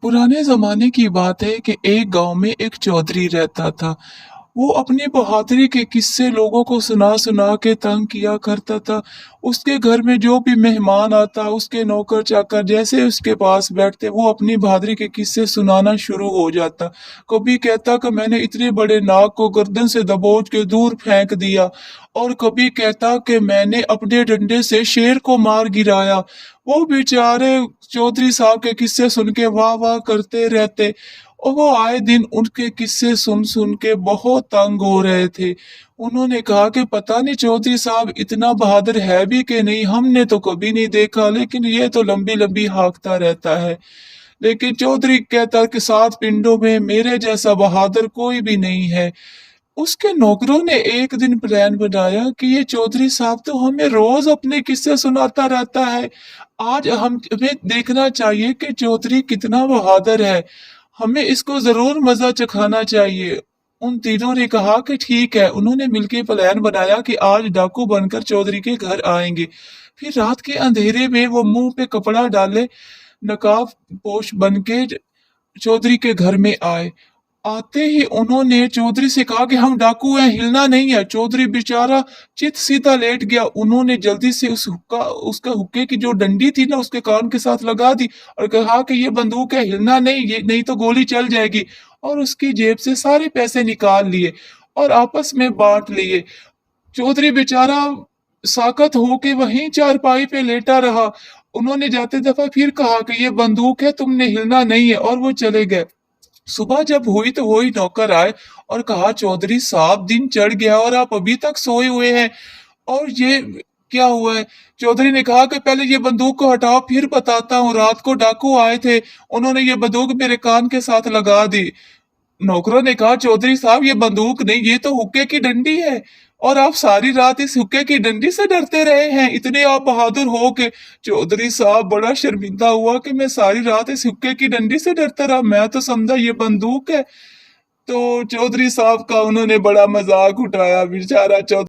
पुराने जमाने की बात है कि एक गांव में एक चौधरी रहता था। वो अपनी बहादुरी के किस्से लोगों को सुना सुना के तंग किया करता था। उसके घर में जो भी मेहमान आता, उसके नौकर चाकर जैसे उसके पास बैठते, वो अपनी बहादुरी के किस्से सुनाना शुरू हो जाता। कभी कहता कि मैंने इतने बड़े नाग को गर्दन से दबोच के दूर फेंक दिया, और कभी कहता कि मैंने अपने डंडे से शेर को मार गिराया। वो बेचारे चौधरी साहब के किस्से सुन के वाह वाह करते रहते, और वो आए दिन उनके किस्से सुन सुन के बहुत तंग हो रहे थे। उन्होंने कहा कि पता नहीं चौधरी साहब इतना बहादुर है भी कि नहीं, हमने तो कभी नहीं देखा, लेकिन ये तो लंबी लंबी हाँकता रहता है। लेकिन चौधरी कहता कि 7 पिंडों में मेरे जैसा बहादुर कोई भी नहीं है। उसके नौकरों ने एक दिन प्लान बनाया कि ये चौधरी साहब तो हमें रोज अपने किस्से सुनाता रहता है। आज हमें देखना चाहिए कि चौधरी कितना बहादुर है। हमें इसको जरूर मजा चखाना चाहिए। उन तीनों ने कहा कि ठीक है। उन्होंने मिलकर प्लान बनाया कि आज डाकू बनकर चौधरी के घर आएंगे। फिर रात के अंधेरे में वो मुंह पे कपड़ा डाले, नकाब पोश बन के चौधरी के घर में आए। आते ही उन्होंने चौधरी से कहा कि हम डाकू हैं, हिलना नहीं है। चौधरी बेचारा चित सीधा लेट गया। उन्होंने जल्दी से उसका हुक्के की जो डंडी थी ना, उसके कान के साथ लगा दी और कहा कि ये बंदूक है, हिलना नहीं, ये नहीं तो गोली चल जाएगी। और उसकी जेब से सारे पैसे निकाल लिए और आपस में बांट लिए। चौधरी बेचारा साकत होके वहीं चारपाई पे लेटा रहा। उन्होंने जाते दफा फिर कहा कि ये बंदूक है, तुमने हिलना नहीं है, और वो चले गए। सुबह जब हुई तो वही नौकर आए और कहा चौधरी साहब दिन चढ़ गया और आप अभी तक सोए हुए हैं, और ये क्या हुआ है। चौधरी ने कहा कि पहले ये बंदूक को हटाओ, फिर बताता हूँ। रात को डाकू आए थे, उन्होंने ये बंदूक मेरे कान के साथ लगा दी। नौकरों ने कहा चौधरी साहब ये बंदूक नहीं, ये तो हुक्के की डंडी है, और आप सारी रात इस हुक्के की डंडी से डरते रहे हैं, इतने आप बहादुर हो के। चौधरी साहब बड़ा शर्मिंदा हुआ कि मैं सारी रात इस हुक्के की डंडी से डरता रहा, मैं तो समझा ये बंदूक है। तो चौधरी साहब का उन्होंने बड़ा मजाक उठाया। बेचारा चौधरी